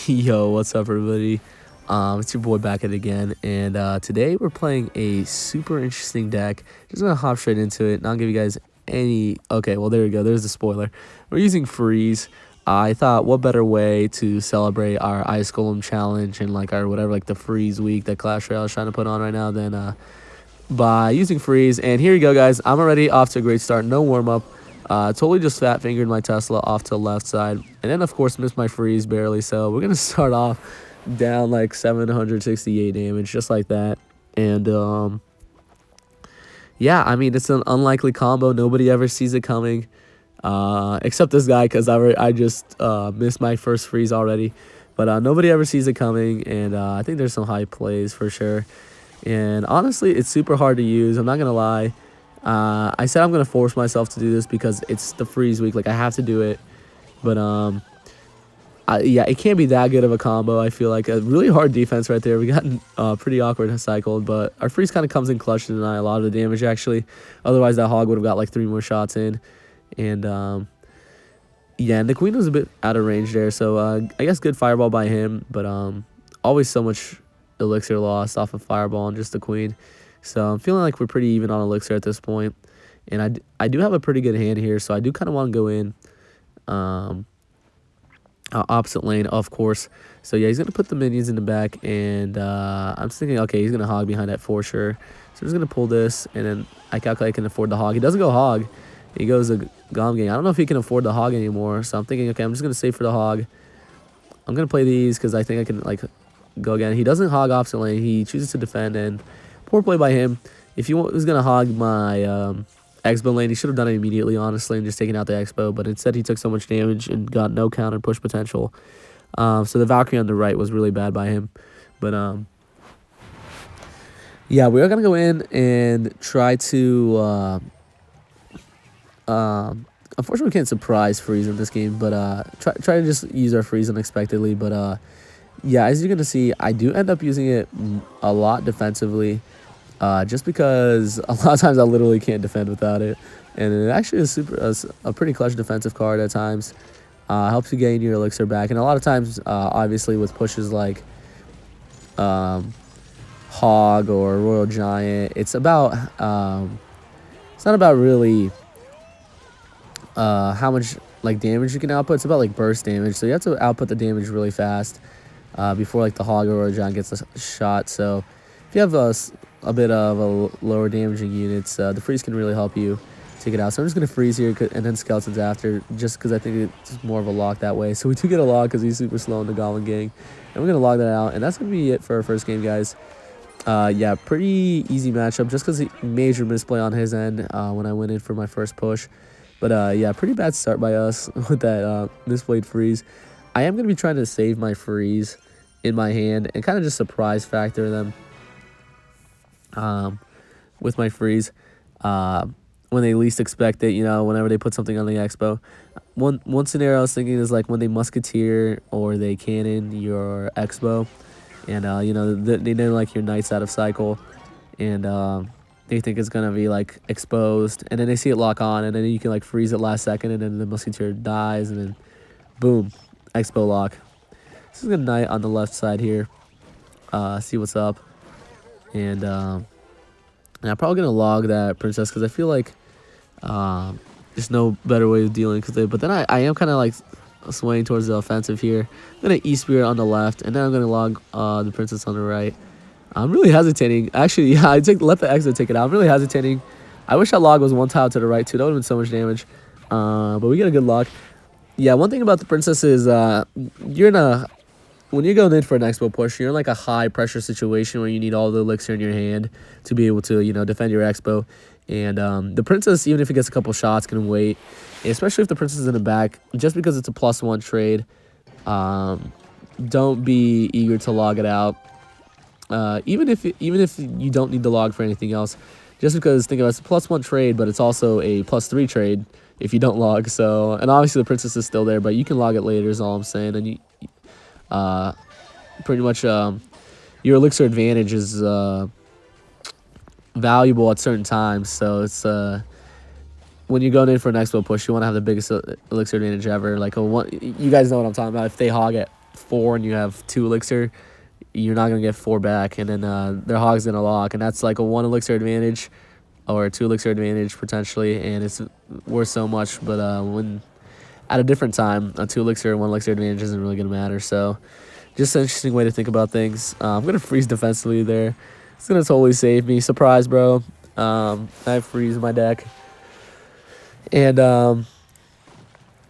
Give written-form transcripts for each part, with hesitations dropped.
Yo, what's up, everybody? It's your boy back at it again, and today we're playing a super interesting deck. Just gonna hop straight into it, not give you guys any. Okay, well there we go. There's the spoiler. We're using freeze. I thought, what better way to celebrate our Ice Golem challenge and like our whatever, like the freeze week that Clash Royale is trying to put on right now, than by using freeze. And here you go, guys. I'm already off to a great start. No warm up. Totally just fat fingered my Tesla off to the left side, and then of course missed my freeze barely. So we're gonna start off down like 768 damage, just like that. And yeah, I mean it's an unlikely combo. Nobody ever sees it coming, except this guy, because I just missed my first freeze already. But nobody ever sees it coming, and I think there's some high plays for sure. And honestly, it's super hard to use. I'm not gonna lie. I said I'm gonna force myself to do this because it's the freeze week. Like I have to do it, but yeah, it can't be that good of a combo. I feel like a really hard defense right there. We got pretty awkward cycled, but our freeze kind of comes in clutch to deny a lot of the damage actually. Otherwise, that hog would have got like 3 more shots in, and yeah, and the queen was a bit out of range there. So I guess good fireball by him, but always so much elixir lost off of fireball and just the queen. So I'm feeling like we're pretty even on elixir at this point. And I do have a pretty good hand here, so I do kind of want to go in opposite lane, of course. So yeah, he's going to put the minions in the back, and I'm just thinking, okay, he's going to hog behind that for sure. So I'm just going to pull this, and then I calculate I can afford the hog. He doesn't go hog. He goes a Gom Gang. I don't know if he can afford the hog anymore, so I'm thinking, okay, I'm just going to save for the hog. I'm going to play these because I think I can, like, go again. He doesn't hog opposite lane. He chooses to defend, and poor play by him. If he was going to hog my Xbow lane, he should have done it immediately, honestly, and just taken out the Xbow. But instead, he took so much damage and got no counter push potential. So the Valkyrie on the right was really bad by him. But yeah, we are going to go in and try to... unfortunately, we can't surprise freeze in this game, but try to just use our freeze unexpectedly. But yeah, as you're going to see, I do end up using it a lot defensively. Just because a lot of times I literally can't defend without it, and it actually is a pretty clutch defensive card at times. Helps you gain your elixir back, and a lot of times, obviously with pushes like Hog or Royal Giant, it's about it's not about really how much like damage you can output. It's about like burst damage, so you have to output the damage really fast before like the Hog or Royal Giant gets a shot. So if you have a bit of a lower damaging units, the freeze can really help you take it out. So I'm just going to freeze here and then skeletons after, just because I think it's more of a lock that way. So we do get a lock because he's super slow in the Goblin Gang. And we're going to log that out. And that's going to be it for our first game, guys. Yeah, pretty easy matchup just because major misplay on his end when I went in for my first push. But yeah, pretty bad start by us with that misplayed freeze. I am going to be trying to save my freeze in my hand and kind of just surprise factor them with my freeze when they least expect it, you know, whenever they put something on the Xbow. One scenario I was thinking is like when they musketeer or they cannon your Xbow, and you know, they know like your knight's out of cycle, and they think it's gonna be like exposed, and then they see it lock on, and then you can like freeze it last second, and then the musketeer dies, and then boom, Xbow lock. This is a knight on the left side here. See what's up. And I'm probably going to log that princess because I feel like there's no better way of dealing with it. But then I am kind of like swaying towards the offensive here. I'm going to E-Spirit on the left, and then I'm going to log the princess on the right. I'm really hesitating. Actually, yeah, let the exit take it out. I'm really hesitating. I wish that log was one tile to the right, too. That would have been so much damage. But we get a good log. Yeah, one thing about the princess is you're in a... When you're going in for an Xbow push, you're in like a high pressure situation where you need all the elixir in your hand to be able to, you know, defend your Xbow. And the princess, even if it gets a couple shots, can wait. Especially if the princess is in the back, just because it's a +1 trade, don't be eager to log it out. Even if you don't need the log for anything else, just because think about it, it's a +1 trade, but it's also a +3 trade if you don't log. So, and obviously the princess is still there, but you can log it later is all I'm saying. And you pretty much your elixir advantage is valuable at certain times, so it's when you're going in for an Xbow push, you want to have the biggest elixir advantage ever. Like you guys know what I'm talking about. If they hog it 4 and you have 2 elixir, you're not going to get 4 back, and then their hog's going to lock, and that's like a 1 elixir advantage or a 2 elixir advantage potentially, and it's worth so much. But when at a different time, a 2 elixir and 1 elixir advantage isn't really going to matter. So just an interesting way to think about things. I'm going to freeze defensively there. It's going to totally save me. Surprise, bro. I freeze my deck. And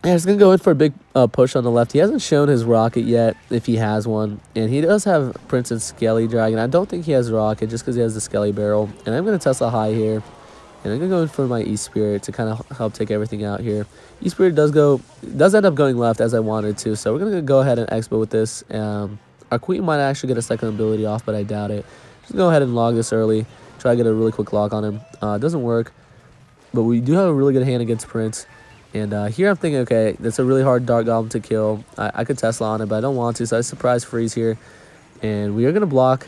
yeah, he's going to go in for a big push on the left. He hasn't shown his rocket yet, if he has one. And he does have Prince and Skelly Dragon. I don't think he has rocket just because he has the Skelly Barrel. And I'm going to Tesla high here. And I'm going to go in for my E-Spirit to kind of help take everything out here. E-Spirit does end up going left as I wanted to. So we're going to go ahead and Xbow with this. Our Queen might actually get a second ability off, but I doubt it. Just go ahead and log this early. Try to get a really quick lock on him. It doesn't work. But we do have a really good hand against Prince. And here I'm thinking, okay, that's a really hard Dark Goblin to kill. I could Tesla on it, but I don't want to. So I surprise freeze here. And we are going to block.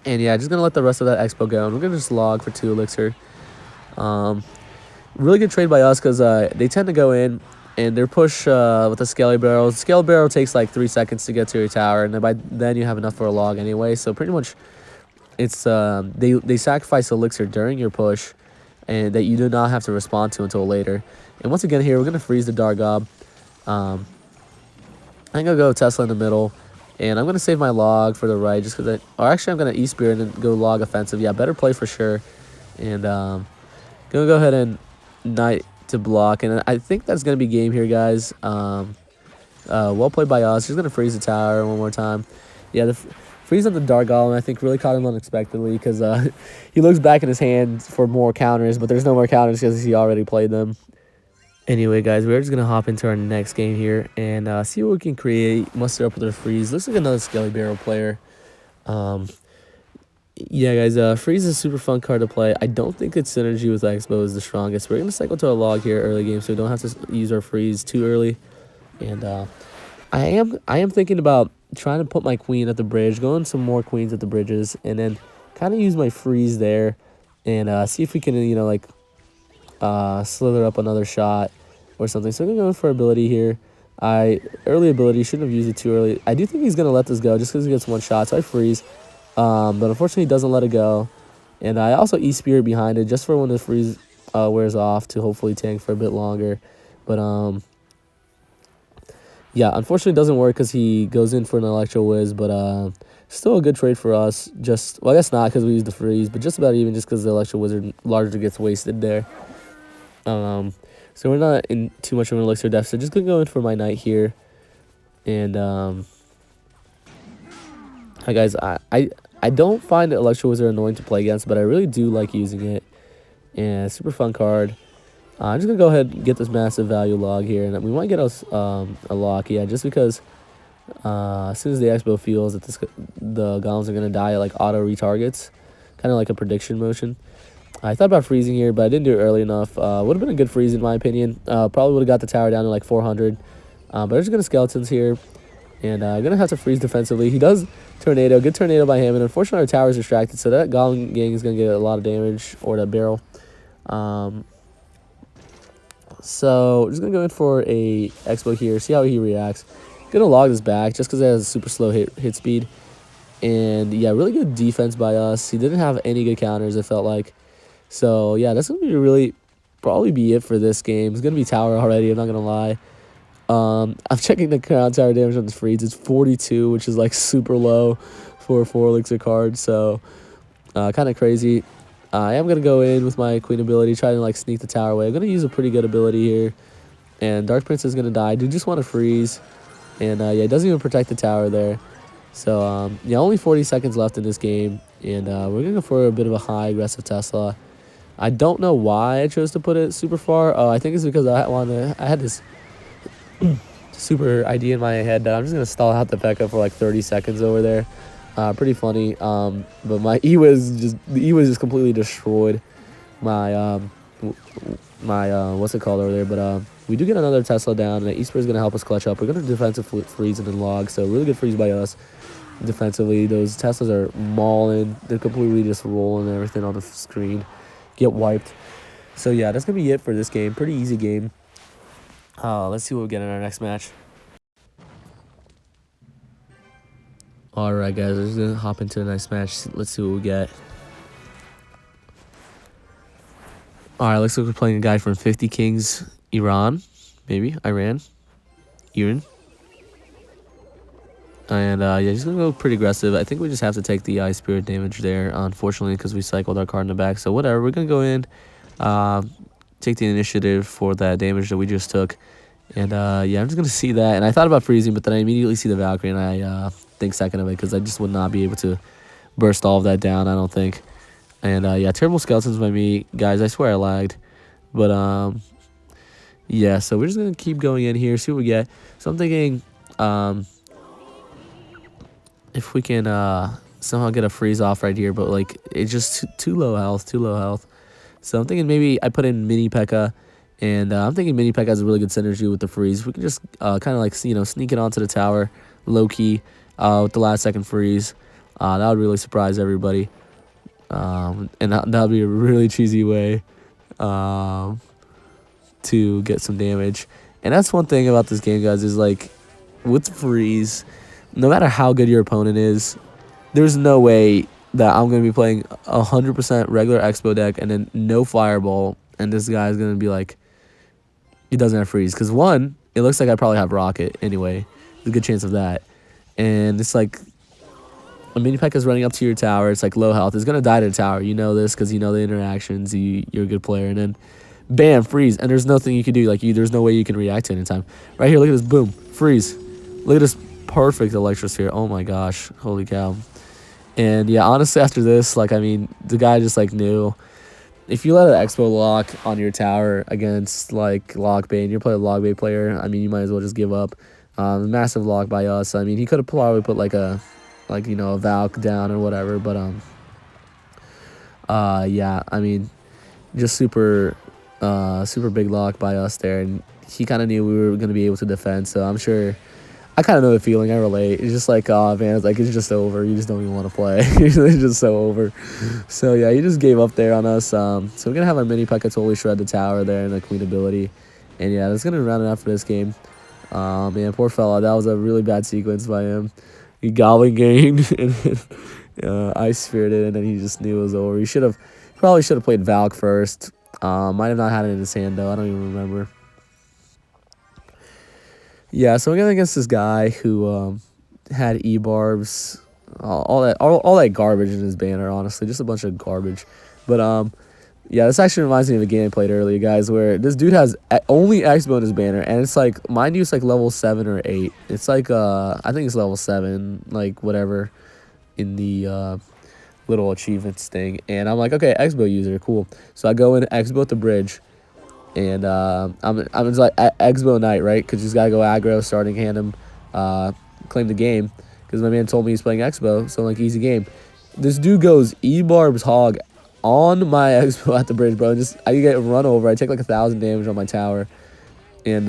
And yeah, just going to let the rest of that Xbow go. And we're going to just log for 2 elixir. Really good trade by us because they tend to go in. And their push with the Skelly Barrel. Skelly Barrel takes like 3 seconds to get to your tower. And then by then you have enough for a log anyway. So pretty much it's they sacrifice elixir during your push. And that you do not have to respond to until later. And once again here, we're going to freeze the Dark Gob. I'm going to go Tesla in the middle. And I'm going to save my log for the right just because or actually I'm going to E-Spirit and go log offensive. Yeah, better play for sure. And going to go ahead and Knight to block. And I think that's going to be game here, guys. Well played by us. He's going to freeze the tower one more time. Yeah, the freeze on the Dark Golem, I think, really caught him unexpectedly because he looks back in his hand for more counters, but there's no more counters because he already played them. Anyway, guys, we're just going to hop into our next game here and see what we can create, muster up with our freeze. Looks like another Skelly Barrel player. Yeah, guys, freeze is a super fun card to play. I don't think its synergy with Xbow is the strongest. We're going to cycle to a log here early game so we don't have to use our freeze too early. And I am thinking about trying to put my queen at the bridge, going some more queens at the bridges, and then kind of use my freeze there and see if we can, you know, like slither up another shot or something. So I'm going to go for ability here. Early ability, shouldn't have used it too early. I do think he's going to let this go just because he gets one shot, so I freeze. But unfortunately, he doesn't let it go. And I also E-Spirit behind it just for when the freeze wears off to hopefully tank for a bit longer. But yeah, unfortunately it doesn't work because he goes in for an Electro Whiz, but still a good trade for us. Well, I guess not because we used the freeze, but just about even just because the Electro Wizard largely gets wasted there. So we're not in too much of an elixir deficit. Just going to go in for my Knight here. And hi guys, I don't find Electro Wizard annoying to play against, but I really do like using it. And super fun card. I'm just going to go ahead and get this massive value log here. And we might get us a lock, yeah, just because as soon as the Xbow feels that the golems are going to die at like auto retargets, kind of like a prediction motion. I thought about freezing here, but I didn't do it early enough. Would have been a good freeze in my opinion. Probably would have got the tower down to like 400. But I'm just going to skeletons here. And I'm going to have to freeze defensively. He does tornado. Good tornado by him. And unfortunately our tower is distracted, so that golem gang is going to get a lot of damage, or that barrel. So just going to go in for a Xbow here, see how he reacts. Going to log this back just because it has a super slow hit speed. And yeah, really good defense by us. He didn't have any good counters, it felt like. So yeah, that's going to be probably be it for this game. It's going to be tower already, I'm not going to lie. I'm checking the crown tower damage on this freeze. It's 42, which is like super low for a 4 elixir card. So kind of crazy. I am going to go in with my queen ability, try to like sneak the tower away. I'm going to use a pretty good ability here. And Dark Prince is going to die. I do just want to freeze. And yeah, it doesn't even protect the tower there. So yeah, only 40 seconds left in this game. And we're going to go for a bit of a high aggressive Tesla. I don't know why I chose to put it super far. Oh, I think it's because I had this super idea in my head that I'm just going to stall out the P.E.K.K.A. for like 30 seconds over there. Pretty funny. But my the E-Wiz just completely destroyed my what's it called over there. But we do get another Tesla down, and E-Spirit is going to help us clutch up. We're going to defensive freeze and then log, so really good freeze by us defensively. Those Teslas are mauling. They're completely just rolling everything on the screen. Get wiped. So yeah, that's going to be it for this game. Pretty easy game. Let's see what we get in our next match. Alright, guys, we're just gonna hop into a nice match. Let's see what we get. Alright, looks like we're playing a guy from 50 Kings, Iran. Maybe, Iran. Iran. And yeah, he's gonna go pretty aggressive. I think we just have to take the Ice Spirit damage there, unfortunately, because we cycled our card in the back. So whatever, we're gonna go in, take the initiative for that damage that we just took. And yeah, I'm just gonna see that. And I thought about freezing, but then I immediately see the Valkyrie, and I think second of it, because I just would not be able to burst all of that down, I don't think. And yeah, terrible skeletons by me. Guys, I swear I lagged. But yeah, so we're just gonna keep going in here, see what we get. So I'm thinking if we can somehow get a freeze off right here, but like it's just too low health, too low health. So I'm thinking maybe I put in Mini P.E.K.K.A. And I'm thinking Mini P.E.K.K.A. has a really good synergy with the freeze. We can just kind of like, sneak it onto the tower, low key, with the last second freeze. That would really surprise everybody. And that would be a really cheesy way to get some damage. And that's one thing about this game, guys, is like with freeze, no matter how good your opponent is, there's no way that I'm going to be playing 100% regular Xbow deck and then no fireball, and this guy's going to be like, he doesn't have freeze. Because one, it looks like I probably have rocket anyway. There's a good chance of that. And it's like, a Mini P.E.K.K.A. is running up to your tower. It's like low health. It's going to die to the tower. You know this because you know the interactions. You're a good player. And then, bam, freeze. And there's nothing you can do. Like, there's no way you can react to it in time. Right here, look at this. Boom. Freeze. Look at this perfect Electrosphere. Oh, my gosh. Holy cow. And, yeah, honestly, after this, like, I mean, the guy just, like, knew. If you let an Xbow lock on your tower against, like, Lock Bait, and you're playing a Lock Bait player, I mean, you might as well just give up. Massive lock by us. I mean, he could have probably put, like, a Valk down or whatever, but yeah, I mean, just super big lock by us there, and he kind of knew we were gonna be able to defend, so I'm sure. I kind of know the feeling. I relate. It's just like, oh man, it's like it's just over. You just don't even want to play. It's just so over. So yeah, he just gave up there on us. So we're gonna have our Mini P.E.K.K.A. totally shred the tower there and the Queen ability, and yeah, that's gonna round it out for this game. Man, poor fella. That was a really bad sequence by him. He goblin gained and Ice Spirited, and then he just knew it was over. He probably should have played Valk first. Might have not had it in his hand though. I don't even remember. Yeah, so we're going against this guy who had E-barbs, all that garbage in his banner, honestly. Just a bunch of garbage. But, yeah, this actually reminds me of a game I played earlier, guys, where this dude has only Xbow in his banner, and it's like, mind you, it's like level 7 or 8. It's like, I think it's level 7, like, whatever, in the little achievements thing. And I'm like, okay, Xbow user, cool. So I go in Xbow at the bridge. And I'm just like Xbow Knight, right? Because you just gotta go aggro, starting hand him, claim the game. Because my man told me he's playing Xbow, so like easy game. This dude goes E-barbs hog on my Xbow at the bridge, bro. Just I get run over. I take like 1,000 damage on my tower, and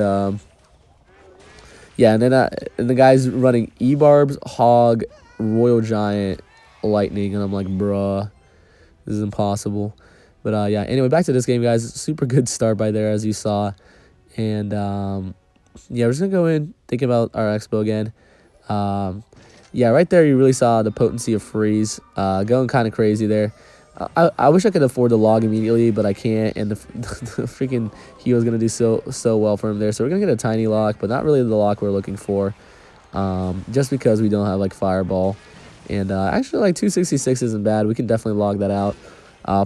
yeah, and then and the guy's running E-barbs hog, Royal Giant, Lightning, and I'm like, bruh, this is impossible. But yeah, anyway, back to this game, guys. Super good start by there, as you saw. And yeah, we're just going to go in, think about our Xbow again. Yeah, right there you really saw the potency of freeze. Going kind of crazy there. I wish I could afford the log immediately, but I can't. And the freaking heal is going to do so well for him there. So we're going to get a tiny lock, but not really the lock we're looking for. Just because we don't have, like, Fireball. And actually, like, 266 isn't bad. We can definitely log that out.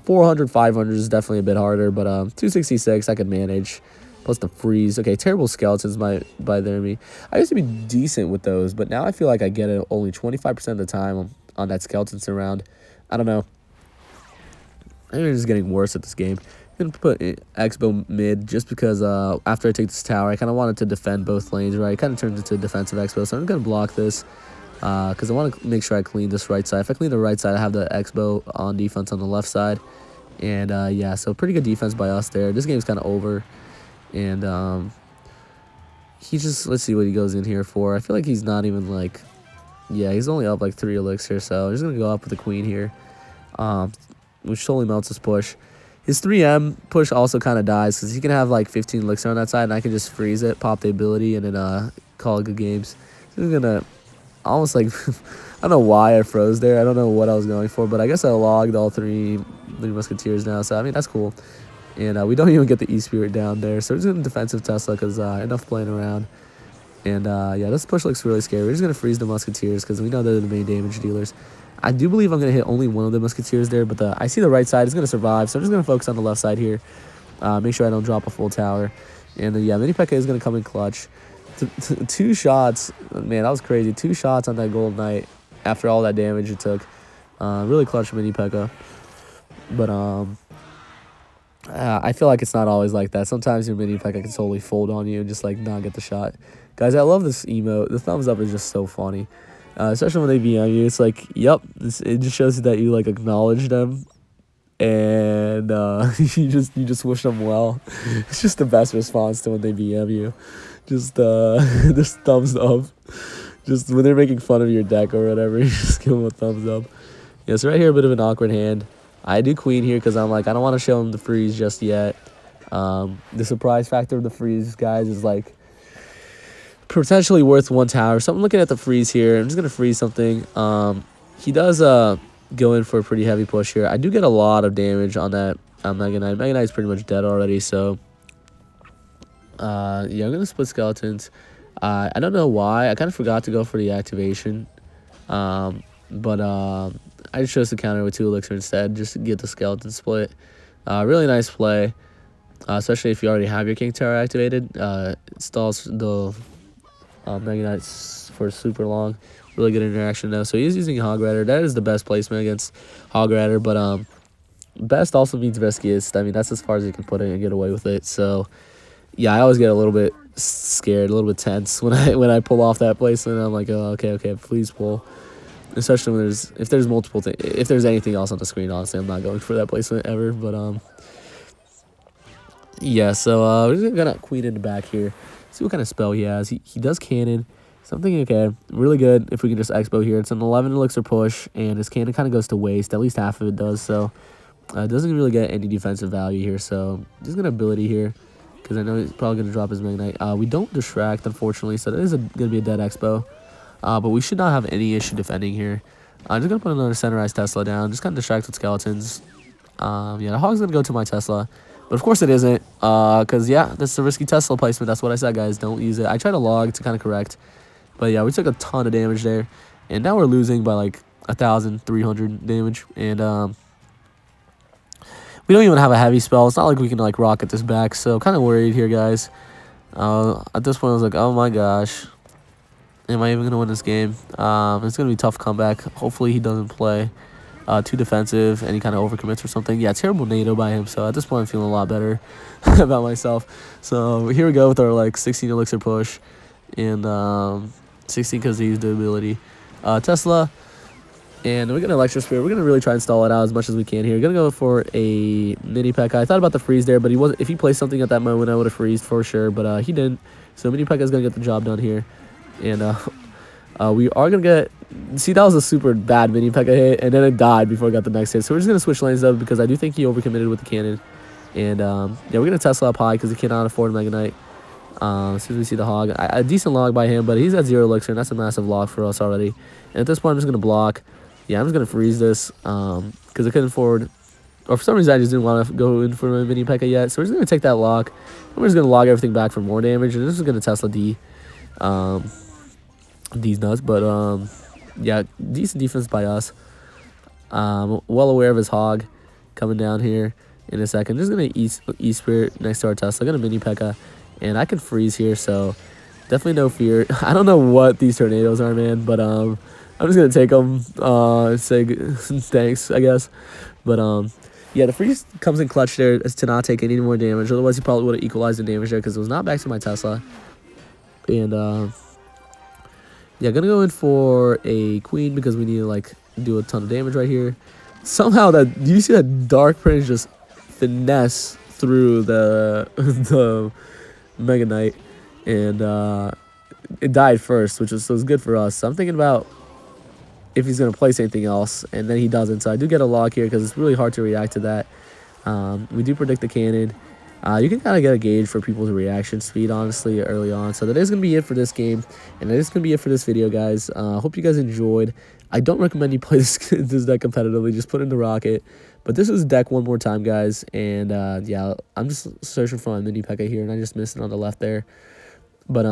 400, 500 is definitely a bit harder, but 266 I could manage. Plus the freeze. Okay, terrible skeletons by there me. I used to be decent with those, but now I feel like I get it only 25% of the time on that skeleton surround. I don't know. I think I'm just getting worse at this game. I'm going to put Xbow mid just because after I take this tower, I kind of wanted to defend both lanes, right? It kind of turns into defensive Xbow, so I'm going to block this. Because I want to make sure I clean this right side. If I clean the right side, I have the Xbow on defense on the left side. And, yeah, so pretty good defense by us there. This game's kind of over. And he just, let's see what he goes in here for. I feel like he's not even, like, yeah, he's only up, like, 3 elixir. So I'm just going to go up with the queen here, which totally melts his push. His 3M push also kind of dies because he can have, like, 15 elixir on that side. And I can just freeze it, pop the ability, and then call it good games. So he's going to almost like I don't know why I froze there. I don't know what I was going for, but I guess I logged all three musketeers now. So I mean that's cool. And we don't even get the E-Spirit down there. So we're just going to defensive Tesla because enough playing around. And yeah, this push looks really scary. We're just going to freeze the musketeers because we know they're the main damage dealers. I do believe I'm going to hit only one of the musketeers there, but I see the right side is going to survive. So I'm just going to focus on the left side here. Make sure I don't drop a full tower. And yeah, Mini P.E.K.K.A is going to come in clutch. 2 shots. Man, that was crazy. 2 shots on that Gold Knight after all that damage it took. Really clutch Mini P.E.K.K.A. But I feel like it's not always like that. Sometimes your Mini P.E.K.K.A can totally fold on you and just like not get the shot. Guys, I love this emote. The thumbs up is just so funny. Especially when they VM you. It's like, yep, it just shows you that you like acknowledge them. And you just wish them well. It's just the best response to when they VM you. Just just thumbs up. Just when they're making fun of your deck or whatever, you just give them a thumbs up. Yeah, so right here, a bit of an awkward hand. I do queen here because I'm like, I don't want to show him the freeze just yet. The surprise factor of the freeze, guys, is like potentially worth 1 tower. So I'm looking at the freeze here. I'm just going to freeze something. He does go in for a pretty heavy push here. I do get a lot of damage on that Mega Knight. Mega Knight's pretty much dead already, so yeah, I'm going to split skeletons. I don't know why. I kind of forgot to go for the activation. But I just chose to counter with 2 elixir instead, just to get the skeleton split. Really nice play, especially if you already have your King Tower activated. It stalls the Mega Knights for super long. Really good interaction though. So he's using Hog Rider. That is the best placement against Hog Rider, but best also means riskiest. I mean, that's as far as you can put it and get away with it. So yeah, I always get a little bit scared, a little bit tense when I pull off that placement. I'm like, oh, okay, please pull. Especially when if there's multiple things, if there's anything else on the screen, honestly, I'm not going for that placement ever. But yeah, so we're just gonna queen in the back here. See what kind of spell he has. He does cannon. So I'm thinking, okay, really good if we can just Xbow here. It's an 11 elixir push, and his cannon kind of goes to waste. At least half of it does. So it doesn't really get any defensive value here. So just gonna ability here because I know he's probably gonna drop his Mega Knight. We don't distract, unfortunately, so that is gonna be a dead Xbow. But we should not have any issue defending here. I'm just going to put another centerized Tesla down. Just kind of distract with skeletons. Yeah, the Hog's going to go to my Tesla. But of course it isn't. Because, yeah, that's a risky Tesla placement. That's what I said, guys. Don't use it. I tried to log to kind of correct. But, yeah, we took a ton of damage there. And now we're losing by, like, 1,300 damage. And we don't even have a heavy spell. It's not like we can, like, rocket this back. So, kind of worried here, guys. At this point, I was like, oh, my gosh. Am I even going to win this game? It's going to be a tough comeback. Hopefully he doesn't play too defensive and he kind of overcommits or something. Yeah, terrible NATO by him. So at this point I'm feeling a lot better about myself. So here we go with our like 16 elixir push. And 16 because he used the ability. Tesla. And we're going to Electro Spear. We're going to really try and stall it out as much as we can here. We're going to go for a Mini P.E.K.K.A. I thought about the freeze there, but he wasn't. If he placed something at that moment, I would have freezed for sure. But he didn't. So Mini P.E.K.K.A. is going to get the job done here. And we are going to get... See, that was a super bad Mini P.E.K.K.A. hit, and then it died before I got the next hit. So we're just going to switch lanes, though, because I do think he overcommitted with the cannon. And, yeah, we're going to Tesla up high because he cannot afford Mega Knight. As soon as we see the Hog. A decent log by him, but he's at 0 elixir, and that's a massive log for us already. And at this point, I'm just going to block. Yeah, I'm just going to freeze this because I couldn't afford... Or for some reason, I just didn't want to go in for my Mini P.E.K.K.A. yet. So we're just going to take that lock. And we're just going to log everything back for more damage. And this is going to Tesla D. These nuts, but yeah, decent defense by us. Well aware of his Hog coming down here in a second. Just gonna E-Spirit next to our Tesla. Gonna Mini P.E.K.K.A. and I can freeze here, so definitely no fear. I don't know what these tornadoes are, man, but I'm just gonna take them. Say thanks, I guess. But yeah, the freeze comes in clutch there to not take any more damage. Otherwise, he probably would have equalized the damage there because it was not back to my Tesla. And yeah, gonna go in for a queen because we need to like do a ton of damage right here. Somehow do you see that Dark Prince just finesse through the Mega Knight, and it died first, which was good for us. So I'm thinking about if he's gonna place anything else, and then he doesn't. So I do get a lock here because it's really hard to react to that. We do predict the cannon, You can kind of get a gauge for people's reaction speed, honestly, early on. So that is going to be it for this game, and that is going to be it for this video, guys. Hope you guys enjoyed. I don't recommend you play this deck competitively. Just put in the rocket. But this is deck one more time, guys. And yeah, I'm just searching for my mini P.E.K.K.A here, and I just missed it on the left there. But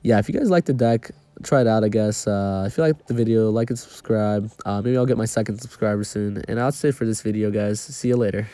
yeah, if you guys like the deck, try it out, I guess. If you like the video, like and subscribe. Maybe I'll get my second subscriber soon. And that's it for this video, guys. See you later.